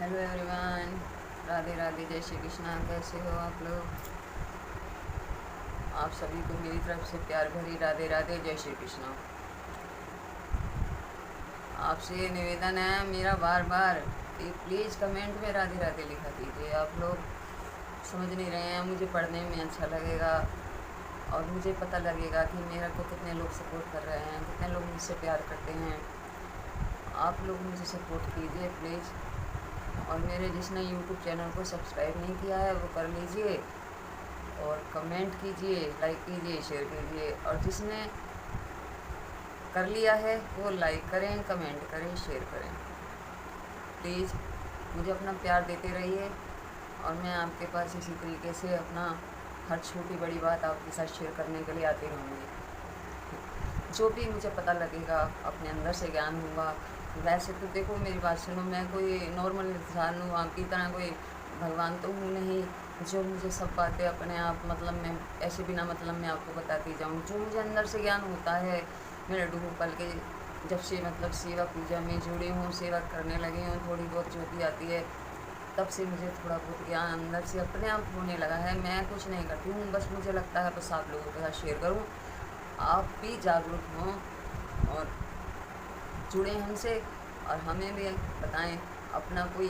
Hello everyone, Radhe Radhe, जय श्री कृष्णा। कैसे हो आप लोग? आप सभी को मेरी तरफ से प्यार भरी राधे राधे, जय श्री कृष्णा। आपसे ये निवेदन है मेरा बार बार कि प्लीज़ कमेंट में राधे राधे लिखा कीजिए। आप लोग समझ नहीं रहे हैं, मुझे पढ़ने में अच्छा लगेगा और मुझे पता लगेगा कि मेरा को कितने लोग सपोर्ट कर रहे हैं, कितने लोग मुझसे प्यार करते हैं। आप लोग मुझे सपोर्ट कीजिए प्लीज़। और मेरे जिसने यूट्यूब चैनल को सब्सक्राइब नहीं किया है वो कर लीजिए और कमेंट कीजिए, लाइक कीजिए, शेयर कीजिए। और जिसने कर लिया है वो लाइक करें, कमेंट करें, शेयर करें। प्लीज़ मुझे अपना प्यार देते रहिए और मैं आपके पास इसी तरीके से अपना हर छोटी बड़ी बात आपके साथ शेयर करने के लिए आती रहूँगी। जो भी मुझे पता लगेगा अपने अंदर से ज्ञान होगा। वैसे तो देखो, मेरी बात सुनो, मैं कोई नॉर्मल इंसान हूँ, आपकी तरह कोई भगवान तो हूँ नहीं जो मुझे सब बातें अपने आप मतलब मैं ऐसे बिना मतलब मैं आपको बताती जाऊँ। जो मुझे अंदर से ज्ञान होता है, मैं लड्डू गोपाल के जब से मतलब सेवा पूजा में जुड़ी हूँ, सेवा करने लगी हूँ, थोड़ी बहुत जो भी आती है तब से मुझे थोड़ा बहुत ज्ञान अंदर से अपने आप होने लगा है। मैं कुछ नहीं करती हूँ, बस मुझे लगता है बस आप लोगों के साथ शेयर करूँ, आप भी जागरूक हों और जुड़ें हमसे और हमें भी बताएं अपना कोई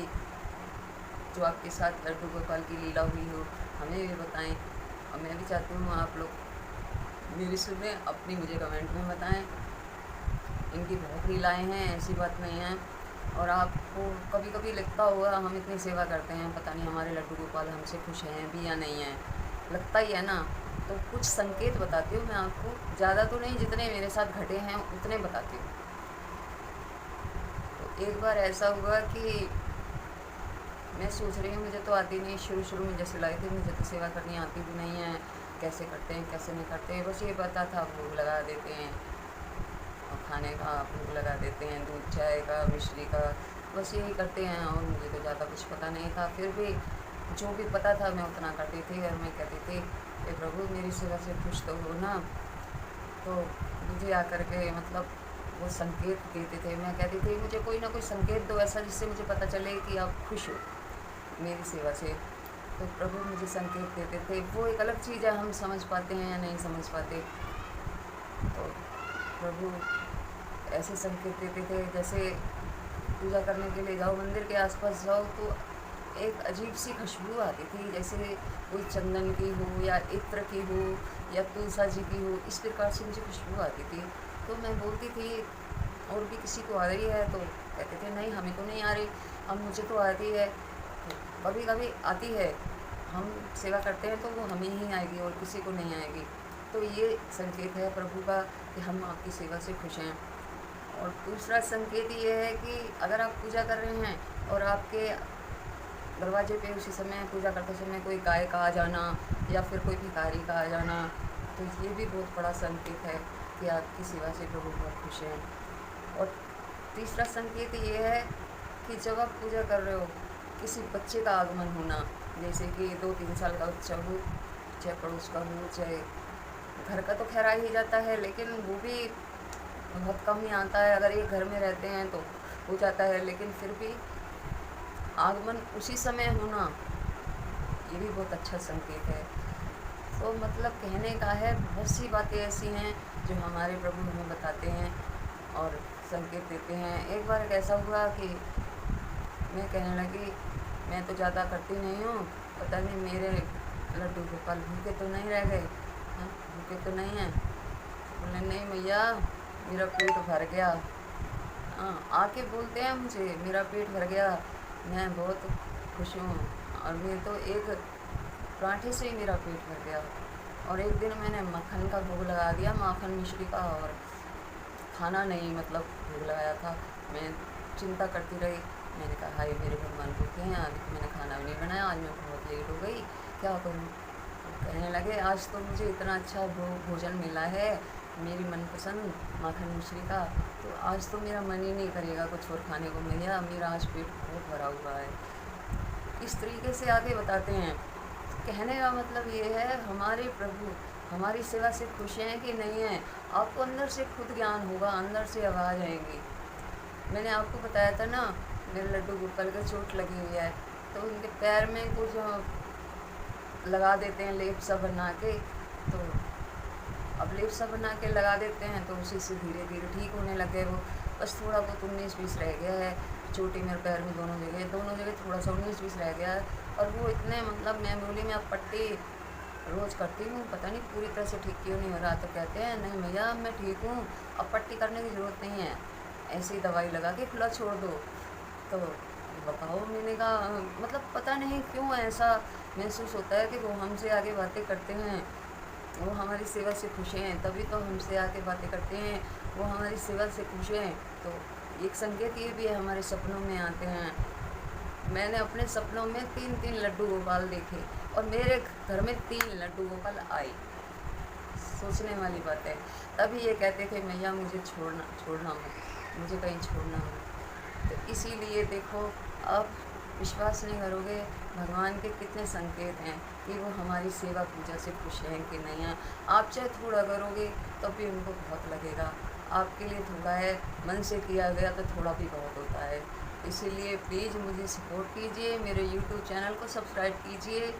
जो आपके साथ लड्डू गोपाल की लीला हुई हो, हमें भी बताएं। और मैं भी चाहती हूँ आप लोग मेरी सुने, अपनी मुझे कमेंट में बताएं। इनकी बहुत लीलाएँ हैं, ऐसी बात नहीं है। और आपको कभी कभी लगता होगा हम इतनी सेवा करते हैं, पता नहीं हमारे लड्डू गोपाल हमसे खुश हैं भी या नहीं हैं, लगता ही है ना। तो कुछ संकेत बताती हूँ मैं आपको, ज़्यादा तो नहीं, जितने मेरे साथ घटे हैं उतने बताती हूँ। तो एक बार ऐसा हुआ कि मैं सोच रही हूँ, मुझे तो आती नहीं, शुरू में जैसे लाई थी, मुझे तो सेवा करनी आती भी नहीं है, कैसे करते हैं कैसे नहीं करते हैं, बस ये पता था भोग लगा देते हैं और खाने का भोग लगा देते हैं, दूध चाय का मिश्री का, बस यही करते हैं। और मुझे तो ज़्यादा कुछ पता नहीं था, फिर भी जो भी पता था मैं उतना करती थी। और मैं कहती थी कि प्रभु मेरी सेवा से खुश तो हो ना। तो मुझे आकर के मतलब वो संकेत देते थे। मैं कहती थी मुझे कोई ना कोई संकेत दो ऐसा जिससे मुझे पता चले कि आप खुश हो मेरी सेवा से। तो प्रभु मुझे संकेत देते थे। वो एक अलग चीज़ है, हम समझ पाते हैं या नहीं समझ पाते। तो प्रभु ऐसे संकेत देते थे, जैसे पूजा करने के लिए जाओ, मंदिर के आसपास जाओ तो एक अजीब सी खुशबू आती थी, जैसे कोई चंदन की हो या इत्र की हो या तुलसा जी की हो, इस प्रकार से मुझे खुशबू आती थी। तो मैं बोलती थी और भी किसी को आ रही है, तो कहते थे नहीं हमें तो नहीं आ रही, अब मुझे तो आती है। तो कभी कभी आती है, हम सेवा करते हैं तो वो हमें ही आएगी और किसी को नहीं आएगी। तो ये संकेत है प्रभु का कि हम आपकी सेवा से खुश हैं। और दूसरा संकेत ये है कि अगर आप पूजा कर रहे हैं और आपके दरवाजे पे उसी समय पूजा करते समय कोई गाय का आ जाना या फिर कोई भिखारी का आ जाना, तो ये भी बहुत बड़ा संकेत है कि आपकी सेवा से प्रभु बहुत खुश हैं। और तीसरा संकेत ये है कि जब आप पूजा कर रहे हो, किसी बच्चे का आगमन होना, जैसे कि 2-3 साल का बच्चा हो, चाहे पड़ोस का हो, चाहे घर का तो खैर आ ही जाता है, लेकिन वो भी बहुत कम ही आता है। अगर एक घर में रहते हैं तो हो जाता है, लेकिन फिर भी आगमन उसी समय होना, ये भी बहुत अच्छा संकेत है। तो मतलब कहने का है, बहुत सी बातें ऐसी हैं जो हमारे प्रभु हमें बताते हैं और संकेत देते हैं। एक बार ऐसा हुआ कि मैं कहने लगी मैं तो ज़्यादा करती नहीं हूँ, पता नहीं मेरे लड्डू गोपाल भूखे तो नहीं रह गए, हाँ भूखे तो नहीं हैं। बोले नहीं भैया मेरा पेट भर गया। हाँ, आके बोलते हैं मुझे मेरा पेट भर गया, मैं बहुत खुश हूँ। और मैं तो एक पराठे से ही मेरा पेट भर गया। और एक दिन मैंने मक्खन का भोग लगा दिया, माखन मिश्री का, और खाना नहीं मतलब भोग लगाया था। मैं चिंता करती रही, मैंने कहा हाय मेरे भगवान भूखे हैं, आज तो मैंने खाना भी नहीं बनाया, आज मैं बहुत लेट हो गई, क्या करूँ। कहने लगे आज तो मुझे इतना अच्छा भोजन मिला है, मेरी मनपसंद माखन मिश्री का, तो आज तो मेरा मन ही नहीं करेगा कुछ और खाने को मिल गया, मेरा आज पेट बहुत भरा हुआ है। इस तरीके से आगे बताते हैं। कहने का मतलब ये है हमारे प्रभु हमारी सेवा से खुश हैं कि नहीं हैं, आपको अंदर से खुद ज्ञान होगा, अंदर से आवाज़ आएगी। मैंने आपको बताया था ना मेरे लड्डू गोपाल को चोट लगी हुई है, तो उनके पैर में कुछ लगा देते हैं लेप सा बना के। तो अब लेप सा बना के लगा देते हैं तो उसी से धीरे धीरे ठीक होने लगे वो। बस थोड़ा बहुत 19-20 रह गया है, चोटी मेरे पैर में दोनों जगह थोड़ा सा 19-20 रह गया है। और वो इतने मतलब मैं बोली मैं अब पट्टी रोज़ करती हूँ, पता नहीं पूरी तरह से ठीक क्यों नहीं हो रहा। तो कहते हैं नहीं भैया मैं ठीक हूँ, अब पट्टी करने की ज़रूरत नहीं है, ऐसी दवाई लगा के खुला छोड़ दो। तो बताओ, मैंने कहा मतलब पता नहीं क्यों ऐसा महसूस होता है कि वो हमसे आगे बातें करते हैं, वो हमारी सेवा से खुश हैं, तभी तो हमसे आके बातें करते हैं, वो हमारी सेवा से खुश हैं। तो एक संकेत ये भी है, हमारे सपनों में आते हैं। मैंने अपने सपनों में 3-3 लड्डू गोपाल देखे और मेरे घर में 3 लड्डू गोपाल आए। सोचने वाली बात है। तभी ये कहते थे मैया मुझे छोड़ना मत, मुझे कहीं छोड़ना मत। तो इसीलिए देखो, अब विश्वास नहीं करोगे भगवान के कितने संकेत हैं कि वो हमारी सेवा पूजा से खुश हैं कि नहीं हैं। आप चाहे थोड़ा करोगे तो भी उनको बहुत लगेगा, आपके लिए थोड़ा है, मन से किया गया तो थोड़ा भी बहुत होता है। इसीलिए प्लीज़ मुझे सपोर्ट कीजिए, मेरे यूट्यूब चैनल को सब्सक्राइब कीजिए,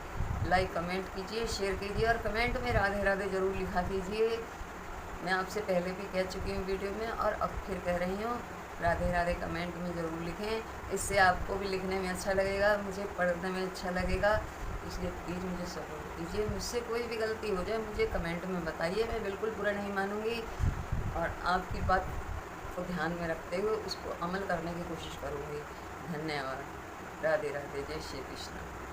लाइक कमेंट कीजिए, शेयर कीजिए और कमेंट में राधे राधे ज़रूर लिखा कीजिए। मैं आपसे पहले भी कह चुकी हूँ वीडियो में और अब फिर कह रही हूँ, राधे राधे कमेंट में ज़रूर लिखें, इससे आपको भी लिखने में अच्छा लगेगा, मुझे पढ़ने में अच्छा लगेगा। इसलिए प्लीज़ मुझे सपोर्ट कीजिए। मुझसे कोई भी गलती हो जाए मुझे कमेंट में बताइए, मैं बिल्कुल बुरा नहीं मानूँगी और आपकी बात को ध्यान में रखते हुए उसको अमल करने की कोशिश करूँगी। धन्यवाद। राधे राधे। जय श्री कृष्ण।